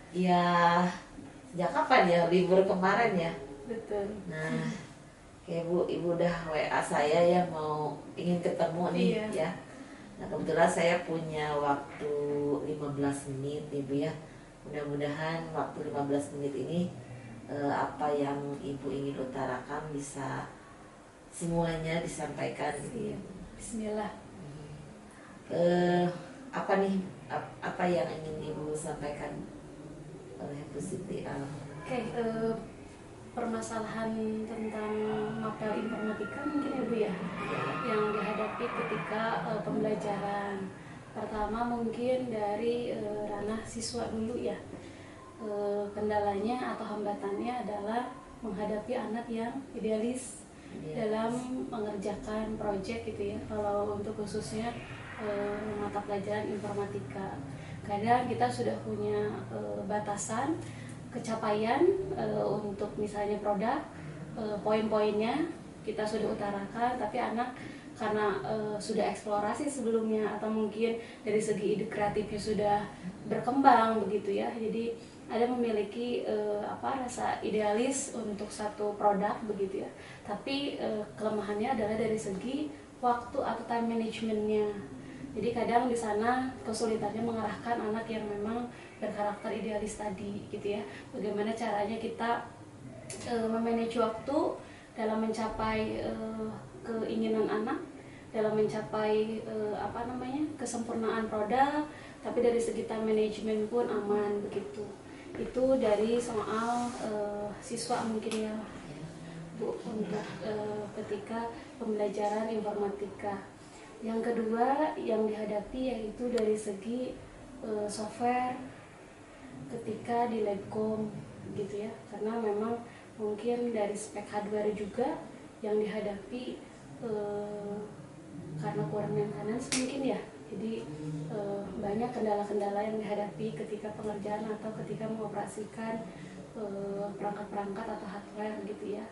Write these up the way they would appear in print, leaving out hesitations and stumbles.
Ya, sejak kapan ya libur kemarin ya? Betul. Nah, kayak ibu udah WA saya ya mau ingin ketemu nih Iya. ya. Nah, kebetulan saya punya waktu 15 menit nih Bu ya. Mudah-mudahan waktu 15 menit ini apa yang ibu ingin utarakan bisa semuanya disampaikan gitu ya. Siap. Bismillah. Eh, apa nih apa yang ingin ibu sampaikan oleh Bu Siti Oke, permasalahan tentang mapel informatika mungkin ya Bu ya, yang dihadapi ketika pembelajaran. Pertama mungkin dari ranah siswa dulu ya. Kendalanya atau hambatannya adalah menghadapi anak yang idealis dalam mengerjakan proyek gitu ya. Kalau untuk khususnya mata pelajaran informatika, kadang kita sudah punya batasan kecapaian untuk misalnya produk, poin-poinnya kita sudah utarakan, tapi anak karena sudah eksplorasi sebelumnya atau mungkin dari segi ide kreatifnya sudah berkembang begitu ya, jadi ada memiliki rasa idealis untuk satu produk begitu ya, tapi kelemahannya adalah dari segi waktu atau time managementnya. Jadi kadang di sana kesulitannya mengarahkan anak yang memang berkarakter idealis tadi gitu ya. Bagaimana caranya kita memanage waktu dalam mencapai keinginan anak, dalam mencapai kesempurnaan produk, tapi dari segi time management pun aman begitu. Itu dari soal siswa mungkin ya Bu, untuk ketika pembelajaran informatika. Yang kedua yang dihadapi yaitu dari segi software ketika di Labcom gitu ya, karena memang mungkin dari spek hardware juga yang dihadapi karena kurang maintenance mungkin ya, jadi banyak kendala-kendala yang dihadapi ketika pengerjaan atau ketika mengoperasikan perangkat-perangkat atau hardware gitu ya.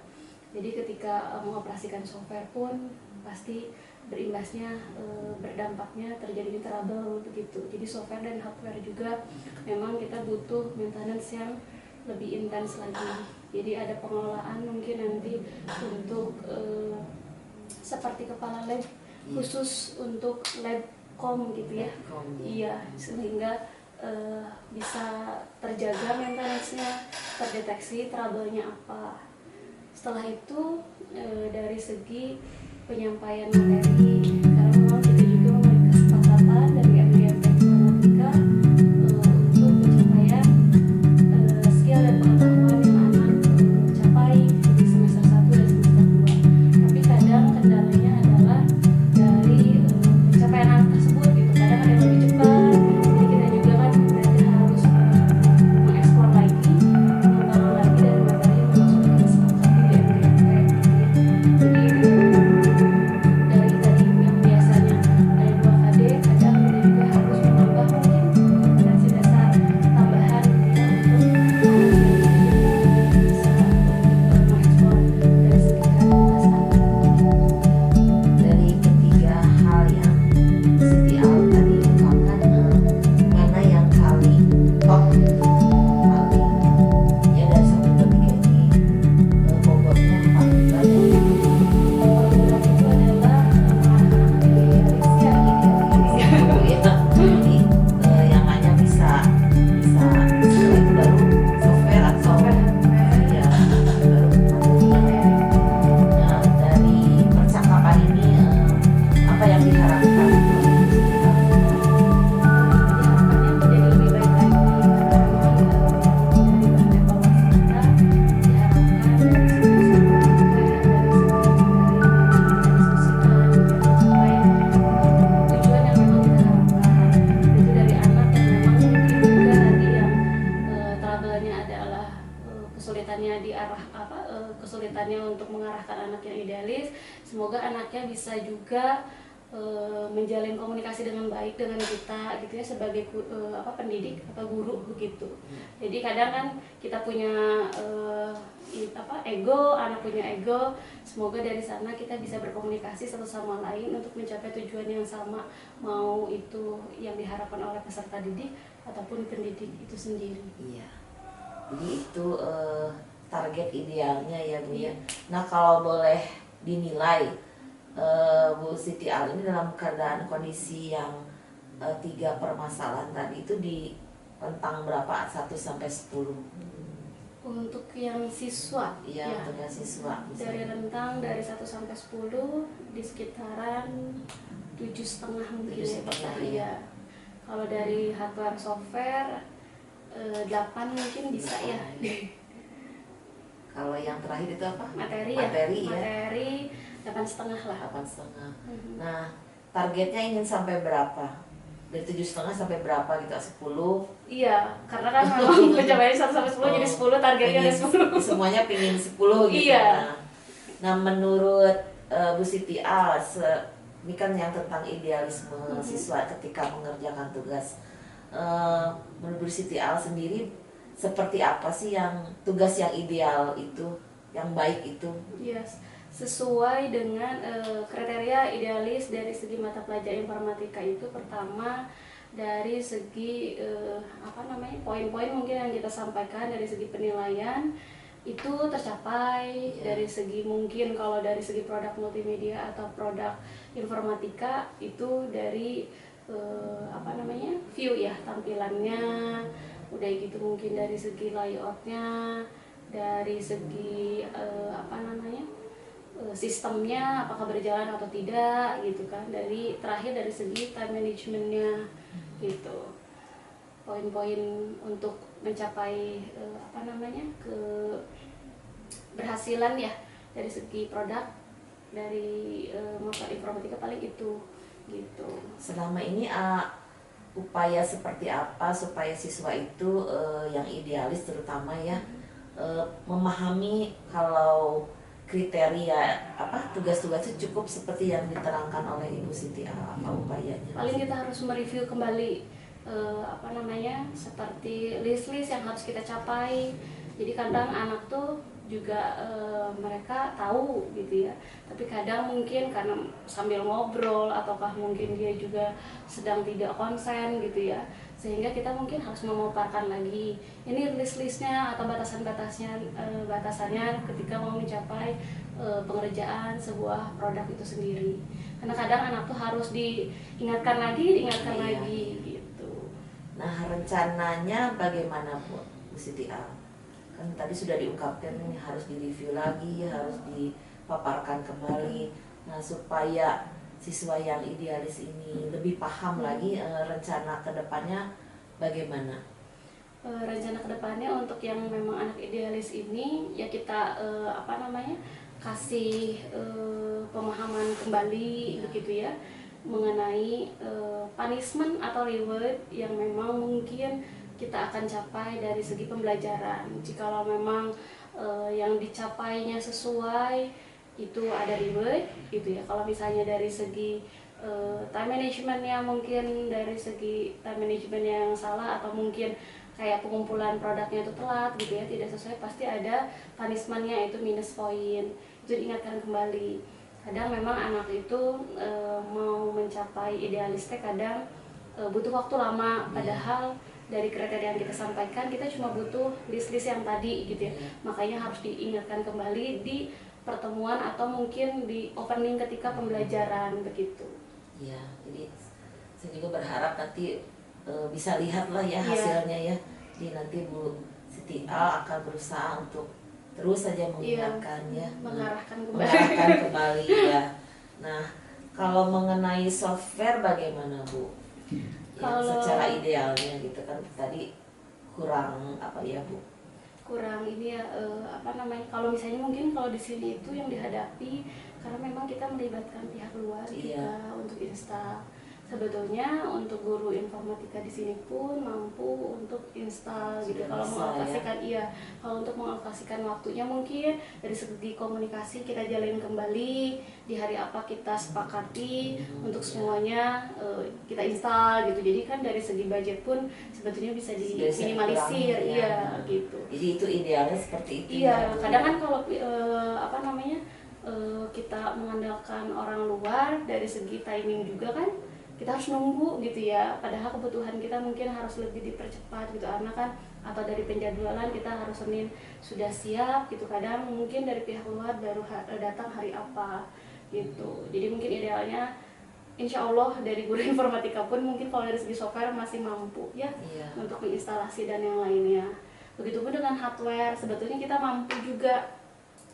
Jadi ketika mengoperasikan software pun pasti berimbasnya, berdampaknya terjadi trouble begitu. Jadi software dan hardware juga memang kita butuh maintenance yang lebih intens lagi. Jadi ada pengelolaan mungkin nanti untuk seperti kepala lab khusus untuk labcom gitu ya. Iya, sehingga bisa terjaga maintenance-nya, terdeteksi trouble-nya apa. Setelah itu dari segi penyampaian materi, karena memang kita juga memiliki kesepakatan dari MDM Informatika untuk pencapaian skill dan pengetahuan yang anak capai di semester 1 dan semester 2. Tapi kadang kendalanya adalah dari pencapaian anak tersebut gitu. Kadang ada yang lebih cepat, jadi kita juga kan berarti harus mengeksplor lagi, mengembangkan lagi dari materi yang memang sudah kita sepakati di MDM. Jadi dari tadi yang biasanya ada 2 KD, kadang kita juga harus menambah mungkin kompetensi dasar tambahan gitu ya, untuk anak yang bisa mengeksplor dari segi kreativitas anak. dari ketiga hal yang Siti Al tadi ungkapkan, mana yang paling top, paling ya dari 1 ke 3 ini bobotnya paling banyak Paling berat itu adalah mengarahkan anak yang idealis ya. Bu ya. Jadi yang lainnya bisa setelah itu baru software atau Software, hardware, ya baru materi. Nah, dari percakapan ini apa yang diharapkan oleh Siti Al? harapannya menjadi lebih baik lagi, karena memang dari bahan evaluasi kita diharapkan dari segi software, dari segi materi yang kita diskusikan supaya tujuan yang memang kita harapkan itu dari anak yang memang mungkin juga tadi yang trouble-nya adalah kesulitannya di arah kesulitannya untuk mengarahkan anak yang idealis. Semoga anaknya bisa juga menjalin komunikasi dengan baik dengan kita gitu ya, sebagai pendidik atau guru begitu. Jadi kadang kan kita punya ego, anak punya ego. Semoga dari sana kita bisa berkomunikasi satu sama lain untuk mencapai tujuan yang sama, mau itu yang diharapkan oleh peserta didik ataupun pendidik itu sendiri. Iya. Jadi itu target idealnya ya Bu ya. Nah kalau boleh dinilai Bu Siti Al ini dalam keadaan kondisi yang 3 permasalahan tadi itu di rentang berapa? 1 sampai 10. Untuk yang siswa, Iya, ya, untuk yang siswa. dari rentang dari 1 sampai 10 di sekitaran 7,5 mungkin 7,5, ya. ya. Kalau dari hardware software 8 mungkin bisa ya. Kalau yang terakhir itu apa? Materi ya. Materi ya. Materi 8,5 lah. 8,5. Nah, targetnya ingin sampai berapa? Dari 7,5 sampai berapa gitu? 10? Iya, karena kan memang pencapaiannya 1 sampai 10 jadi 10 targetnya ada 10. Semuanya pingin 10 gitu. Iya. Nah, menurut Bu Siti Al, ini kan yang tentang idealisme siswa ketika mengerjakan tugas. Menurut Bu Siti Al sendiri seperti apa sih yang tugas yang ideal itu, yang baik itu? Yes, sesuai dengan kriteria idealis dari segi mata pelajaran informatika itu, pertama dari segi poin-poin mungkin yang kita sampaikan dari segi penilaian itu tercapai. Dari segi mungkin kalau dari segi produk multimedia atau produk informatika itu dari view ya, tampilannya udah gitu, mungkin dari segi layoutnya, dari segi sistemnya apakah berjalan atau tidak gitu kan, dari terakhir dari segi time managementnya gitu. Poin-poin untuk mencapai keberhasilan ya dari segi produk dari motor informatika paling itu gitu. Selama ini upaya seperti apa supaya siswa itu yang idealis terutama ya memahami kalau kriteria tugas-tugas itu cukup seperti yang diterangkan oleh Ibu Siti Al, apa upayanya? Paling kita harus mereview kembali seperti list-list yang harus kita capai. Jadi kadang anak tuh juga mereka tahu gitu ya, tapi kadang mungkin karena sambil ngobrol ataukah mungkin dia juga sedang tidak konsen gitu ya, sehingga kita mungkin harus memaparkan lagi ini list-listnya atau batasannya ketika mau mencapai pengerjaan sebuah produk itu sendiri. Karena kadang anak tuh harus diingatkan lagi gitu. Nah, rencananya bagaimana Bu Siti Al? Kan tadi sudah diungkapkan ini harus direview lagi, harus dipaparkan kembali. Nah, supaya siswa yang idealis ini lebih paham lagi, rencana kedepannya bagaimana? Rencana kedepannya untuk yang memang anak idealis ini ya kita kasih pemahaman kembali begitu ya, mengenai punishment atau reward yang memang mungkin kita akan capai dari segi pembelajaran. Jikalau memang yang dicapainya sesuai, itu ada reward gitu ya. Kalau misalnya dari segi time managementnya, mungkin dari segi time management yang salah atau mungkin kayak pengumpulan produknya itu telat gitu ya, tidak sesuai, pasti ada punishmentnya, itu minus poin. Itu diingatkan kembali. Kadang memang anak itu mau mencapai idealisnya kadang butuh waktu lama, padahal dari kriteria yang kita sampaikan kita cuma butuh list-list yang tadi gitu ya. Makanya harus diingatkan kembali di pertemuan atau mungkin di opening ketika pembelajaran begitu. Ya, jadi saya juga berharap nanti bisa lihatlah ya hasilnya ya. Jadi nanti Bu Siti Al akan berusaha untuk terus saja mengingatkannya, mengarahkan kembali ya. Nah, kalau mengenai software bagaimana Bu? Ya, secara idealnya gitu kan tadi kurang apa ya Bu? Kurang ini ya kalau misalnya mungkin kalau di sini itu yang dihadapi karena memang kita melibatkan pihak luar juga untuk install. Sebetulnya untuk guru informatika di sini pun mampu untuk install gitu. Kalau mengalokasikan kalau untuk mengalokasikan waktunya mungkin dari segi komunikasi kita jalin kembali di hari apa kita sepakati untuk semuanya kita install gitu. Jadi kan dari segi budget pun sebetulnya bisa diminimalisir gitu. Jadi itu idealnya seperti itu. Iya, kadang kan kalau kita mengandalkan orang luar dari segi timing juga kan kita harus nunggu gitu ya, padahal kebutuhan kita mungkin harus lebih dipercepat gitu, karena kan atau dari penjadwalan kita harus Senin sudah siap gitu, kadang mungkin dari pihak luar baru datang hari apa gitu. Jadi mungkin idealnya Insya Allah dari guru informatika pun mungkin kalau dari segi software masih mampu ya, untuk menginstalasi dan yang lainnya. Begitupun dengan hardware, sebetulnya kita mampu juga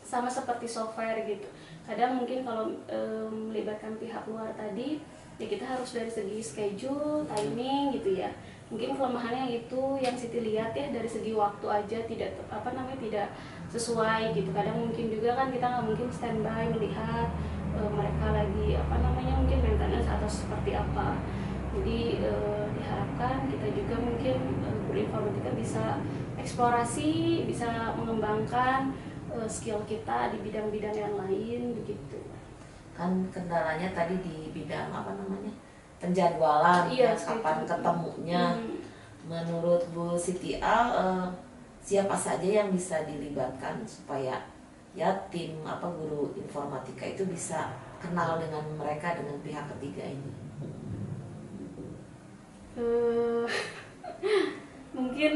sama seperti software gitu. Kadang mungkin kalau melibatkan pihak luar tadi, ya kita harus dari segi schedule, timing gitu ya. Mungkin kelemahannya itu yang Siti lihat ya, dari segi waktu aja tidak tidak sesuai gitu. Kadang mungkin juga kan kita nggak mungkin standby melihat mereka lagi mungkin maintenance atau seperti apa. Jadi diharapkan kita juga mungkin guru informatika bisa eksplorasi, bisa mengembangkan skill kita di bidang-bidang yang lain begitu. Kan kendalanya tadi di bidang penjadwalan, iya, kapan ketemunya. Menurut Bu Siti Al, siapa saja yang bisa dilibatkan supaya ya tim guru informatika itu bisa kenal dengan mereka, dengan pihak ketiga ini? Mungkin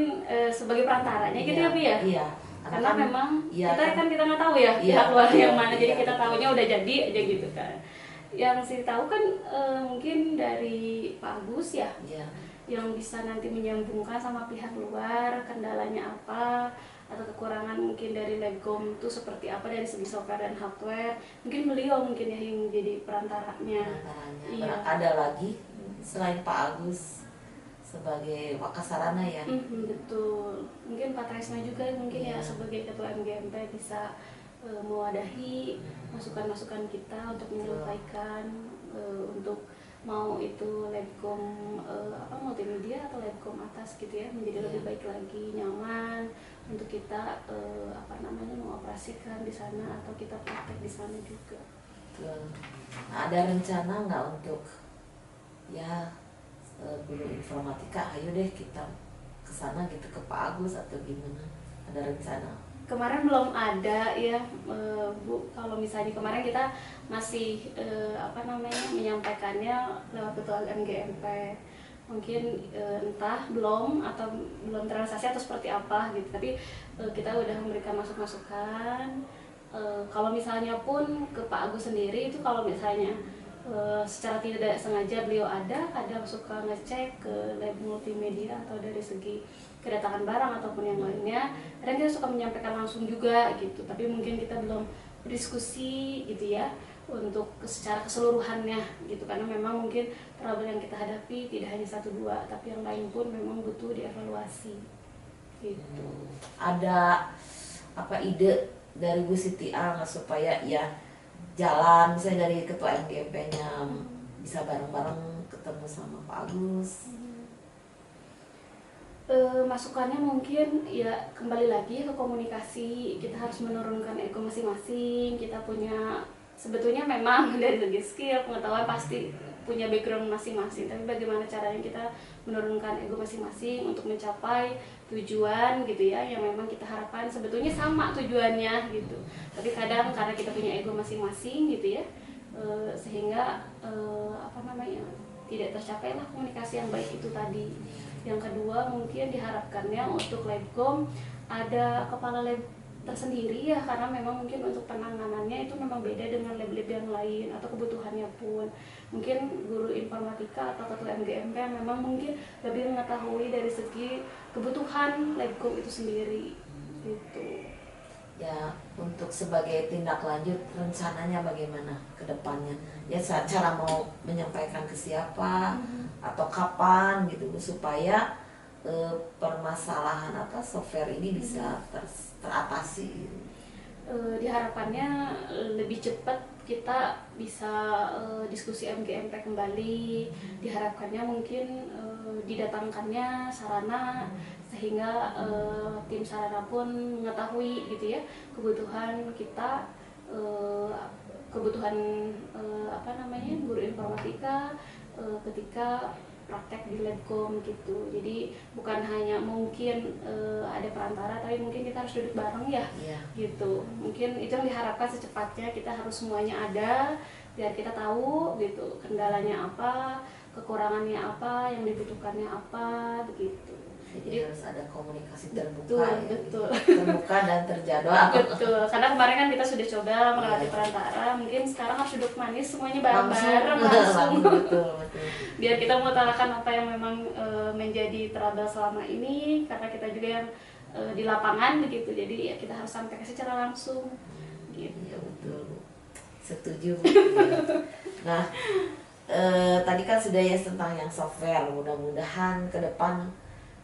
sebagai perantaranya gitu ya Bu ya? Iya. Karena memang kita nggak tahu ya pihak luar yang mana, jadi kita tahunya udah jadi aja gitu kan. Yang saya tahu kan mungkin dari Pak Agus ya, yang bisa nanti menyambungkan sama pihak luar, kendalanya apa atau kekurangan mungkin dari Labcom itu seperti apa dari segi software dan hardware. Mungkin beliau mungkin ya yang jadi perantaranya. Iya. Ada lagi selain Pak Agus sebagai Wakasarana ya? Betul. Mungkin Pak Tresna juga mungkin ya sebagai ketua MGMP bisa mewadahi masukan-masukan kita untuk menyampaikan untuk mau itu Labcom multimedia atau Labcom atas gitu ya, menjadi lebih baik lagi, nyaman untuk kita mengoperasikan di sana atau kita praktek di sana juga. Nah, ada rencana nggak untuk guru informatika, ayo deh kita kesana gitu ke Pak Agus atau gimana? Ada rencana? Kemarin belum ada ya Bu. Kalau misalnya kemarin kita masih menyampaikannya lewat ketua MGMP, mungkin entah belum transaksi atau seperti apa gitu, tapi kita udah memberikan masukan. Kalau misalnya pun ke Pak Agus sendiri itu, kalau misalnya secara tidak sengaja beliau kadang suka ngecek ke lab multimedia atau dari segi kedatangan barang ataupun yang lainnya, kadang kita suka menyampaikan langsung juga gitu, tapi mungkin kita belum berdiskusi gitu ya untuk secara keseluruhannya gitu, karena memang mungkin problem yang kita hadapi tidak hanya 1-2, tapi yang lain pun memang butuh dievaluasi gitu. Ada ide dari Bu Siti Al supaya jalan misalnya dari ketua MGMP-nya bisa bareng-bareng ketemu sama Pak Agus? Masukannya mungkin ya kembali lagi ke komunikasi. Kita harus menurunkan ego masing-masing. Kita punya sebetulnya memang dari segi skill pengetahuan pasti punya background masing-masing, tapi bagaimana caranya kita menurunkan ego masing-masing untuk mencapai tujuan gitu ya, yang memang kita harapkan sebetulnya sama tujuannya gitu, tapi kadang karena kita punya ego masing-masing gitu ya, sehingga tidak tercapai lah komunikasi yang baik itu tadi. Yang kedua mungkin diharapkannya untuk Labcom ada kepala lab tersendiri ya, karena memang mungkin untuk penanganannya itu memang beda dengan lab-lab yang lain atau kebutuhannya pun. Mungkin guru informatika atau ketua MGMP yang memang mungkin lebih mengetahui dari segi kebutuhan Labcom itu sendiri gitu. Ya, untuk sebagai tindak lanjut rencananya bagaimana ke depannya? Ya, cara mau menyampaikan ke siapa atau kapan gitu supaya permasalahan software ini bisa teratasi. Diharapkannya lebih cepat kita bisa diskusi MGMP kembali. Diharapkannya mungkin didatangkannya sarana sehingga tim sarana pun mengetahui gitu ya kebutuhan kita, kebutuhan guru informatika ketika praktek di Labcom gitu. Jadi bukan hanya mungkin ada perantara, tapi mungkin kita harus duduk bareng ya gitu. Mungkin itu yang diharapkan secepatnya, kita harus semuanya ada biar kita tahu gitu kendalanya apa, kekurangannya apa, yang dibutuhkannya apa, begitu. Jadi harus ada komunikasi terbuka, betul, ya, betul. terbuka dan terjadwal. Betul, karena kemarin kan kita sudah coba melatih perantara, mungkin sekarang harus duduk manis semuanya bareng-bareng langsung. Betul. Biar kita mengutarakan apa yang memang menjadi trouble selama ini, karena kita juga yang di lapangan begitu, jadi ya kita harus sampaikan secara langsung. Gitu. Ya betul, setuju. Nah, tadi kan sudah ya tentang yang software, mudah-mudahan ke depan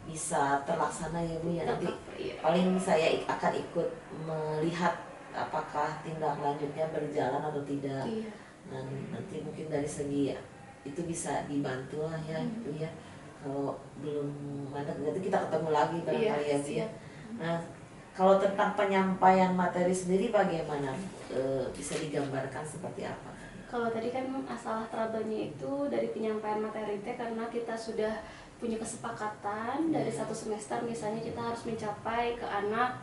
bisa terlaksana ya Bu ya. Nanti paling saya akan ikut melihat apakah tindak lanjutnya berjalan atau tidak. Iya. Nah, nanti mungkin dari segi itu bisa dibantu lah ya Bu ya. Kalau belum ada berarti kita ketemu lagi barangkali ya Bu ya. Nah, kalau tentang penyampaian materi sendiri bagaimana? Bisa digambarkan seperti apa? Kalau tadi kan masalah trouble-nya itu dari penyampaian materi karena kita sudah punya kesepakatan dari satu semester, misalnya kita harus mencapai ke anak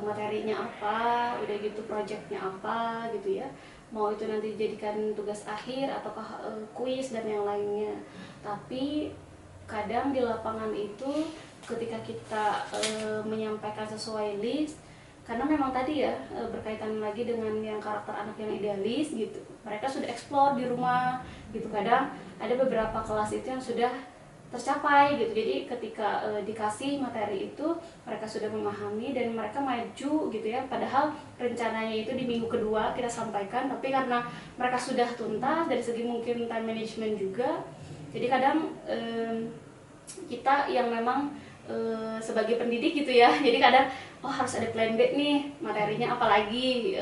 materinya apa, udah gitu projectnya apa gitu ya, mau itu nanti dijadikan tugas akhir ataukah kuis dan yang lainnya. Tapi kadang di lapangan itu ketika kita menyampaikan sesuai list, karena memang tadi ya berkaitan lagi dengan yang karakter anak yang idealis gitu, mereka sudah explore di rumah gitu. Kadang ada beberapa kelas itu yang sudah tercapai gitu, jadi ketika dikasih materi itu mereka sudah memahami dan mereka maju gitu ya, padahal rencananya itu di minggu kedua kita sampaikan, tapi karena mereka sudah tuntas dari segi mungkin time management juga, jadi kadang kita yang memang sebagai pendidik gitu ya, jadi kadang harus ada plan B nih, materinya apalagi,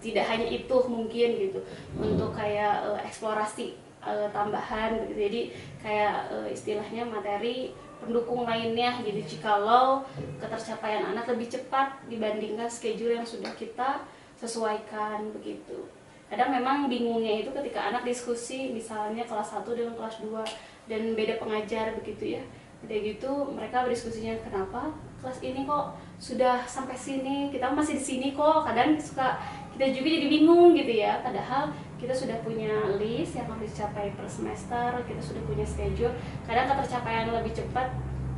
tidak hanya itu mungkin gitu, untuk kayak eksplorasi tambahan gitu. Jadi kayak istilahnya materi pendukung lainnya, jadi jikalau ketercapaian anak lebih cepat dibandingkan schedule yang sudah kita sesuaikan begitu. Kadang memang bingungnya itu ketika anak diskusi misalnya kelas 1 dengan kelas 2 dan beda pengajar begitu ya. Udah gitu mereka berdiskusinya, kenapa kelas ini kok sudah sampai sini, kita masih di sini kok. Kadang suka kita juga jadi bingung gitu ya, padahal kita sudah punya list yang harus dicapai per semester, kita sudah punya schedule. Kadang ketercapaian lebih cepat,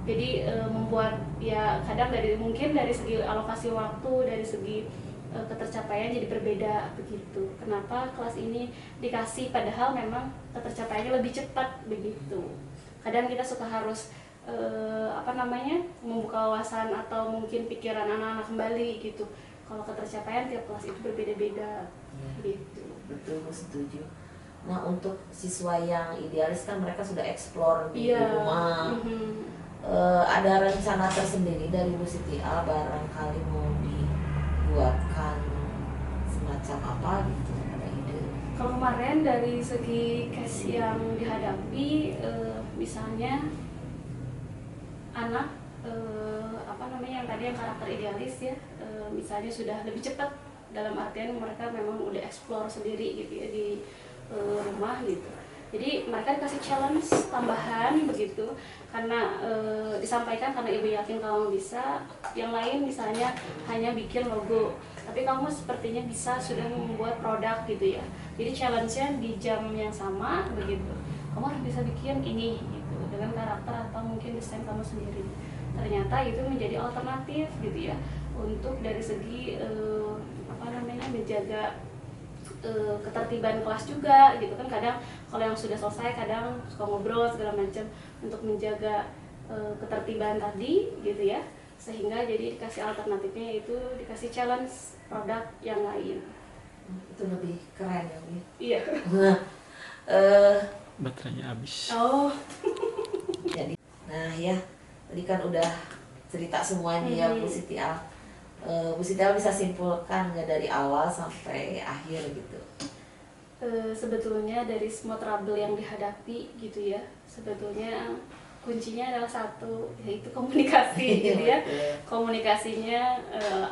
jadi membuat ya kadang mungkin dari segi alokasi waktu, dari segi ketercapaian jadi berbeda begitu. Kenapa kelas ini dikasih padahal memang ketercapaiannya lebih cepat begitu. Kadang kita suka harus membuka wawasan atau mungkin pikiran anak-anak kembali gitu. Kalau ketercapaian tiap kelas itu berbeda-beda gitu. Betul, setuju. Nah, untuk siswa yang idealis kan mereka sudah explore di rumah. Ada rencana tersendiri dari Bu Siti A barangkali mau dibuatkan semacam apa gitu, ada ide? Kalau kemarin dari segi case yang dihadapi, misalnya anak yang tadi yang karakter idealis ya, misalnya sudah lebih cepat, dalam artian mereka memang udah explore sendiri gitu ya di rumah gitu. Jadi mereka dikasih challenge tambahan begitu, karena disampaikan karena ibu yakin kamu bisa. Yang lain misalnya hanya bikin logo, tapi kamu sepertinya bisa sudah membuat produk gitu ya. Jadi challenge-nya di jam yang sama begitu, kamu harus bisa bikin ini gitu dengan karakter atau mungkin desain kamu sendiri. Ternyata itu menjadi alternatif gitu ya, untuk dari segi menjaga ketertiban kelas juga gitu kan. Kadang kalau yang sudah selesai kadang suka ngobrol segala macam untuk menjaga ketertiban tadi gitu ya, sehingga jadi dikasih alternatifnya, itu dikasih challenge produk yang lain. Itu lebih keren ya Bu? Iya. Baterainya habis. Jadi, nah ya tadi kan udah cerita semuanya ya Bu Siti A. Bu Siti A bisa simpulkan nggak dari awal sampai akhir gitu? Sebetulnya dari semua trouble yang dihadapi gitu ya, sebetulnya kuncinya adalah satu, yaitu komunikasi gitu ya. Komunikasinya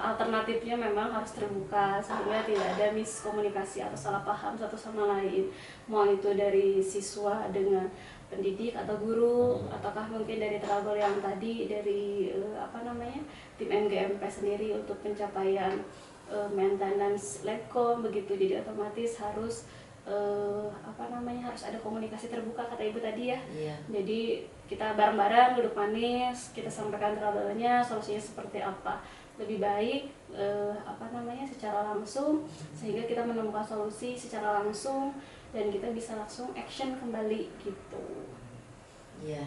alternatifnya memang harus terbuka sehingga tidak ada miskomunikasi atau salah paham satu sama lain, mau itu dari siswa dengan pendidik atau guru, ataukah mungkin dari trouble yang tadi dari tim MGMP sendiri untuk pencapaian maintenance Letcom begitu. Jadi otomatis harus harus ada komunikasi terbuka kata ibu tadi ya. Iya. Jadi kita bareng-bareng duduk manis, kita sampaikan trouble-nya, solusinya seperti apa. Lebih baik secara langsung sehingga kita menemukan solusi secara langsung dan kita bisa langsung action kembali gitu. Iya.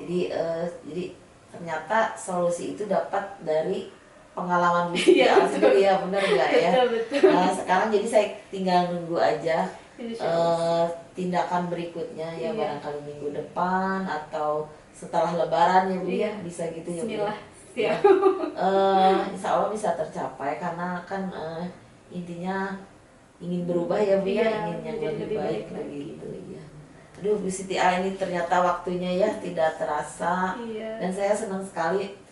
Jadi ternyata solusi itu dapat dari pengalaman Bu Siti Iya, sendiri ya, benar nggak ya? Betul. Nah, sekarang jadi saya tinggal nunggu aja tindakan berikutnya ya, Iya. barangkali minggu depan atau setelah Lebaran ya Bu ya, Iya. bisa gitu ya Bu. Bismillah. Ya. Siap. Insya Allah bisa tercapai karena kan intinya ingin berubah ya Bu ya, Iya, ingin yang menjadi lebih lebih baik baik lagi. begitu ya. Aduh Bu Siti ini ternyata waktunya ya tidak terasa. Iya. Dan saya senang sekali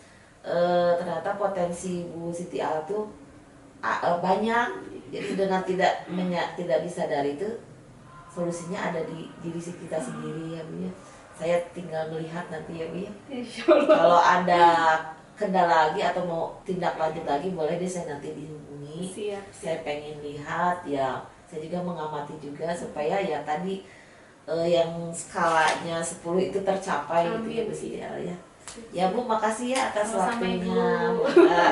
ternyata potensi Bu Siti tuh banyak. Jadi dengan tidak disadari itu solusinya ada di diri kita sendiri ya Bu ya. Saya tinggal melihat nanti ya Bu ya. Insyaallah. Kalau ada kendala lagi atau mau tindak lanjut lagi boleh deh saya nanti dihubungi. Siap. Saya pengen lihat ya, saya juga mengamati juga supaya ya tadi yang skalanya 10 itu tercapai gitu ya Bu Siti ya. Ya Bu, makasih ya atas waktunya.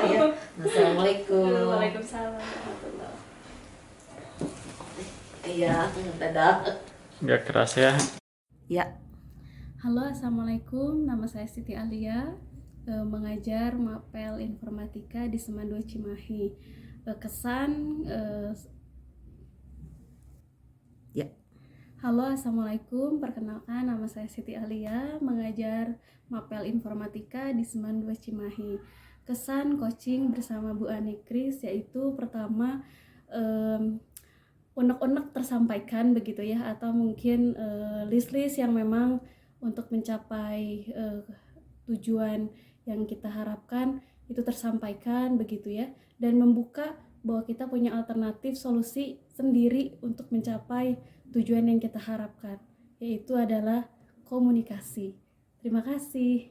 Ya. Assalamualaikum. Waalaikumsalam warahmatullahi. Iya, dadah. Nggak keras ya. Ya. Halo, assalamualaikum. Nama saya Siti Alia, mengajar Mapel Informatika di Seman 2 Cimahi. Ya. Halo, assalamualaikum. Perkenalkan, nama saya Siti Alia, mengajar Mapel Informatika di Seman 2 Cimahi. Kesan coaching bersama Bu Ani Kris yaitu pertama unek-unek tersampaikan begitu ya, atau mungkin list-list yang memang untuk mencapai tujuan yang kita harapkan itu tersampaikan begitu ya, dan membuka bahwa kita punya alternatif solusi sendiri untuk mencapai tujuan yang kita harapkan, yaitu adalah komunikasi. Terima kasih.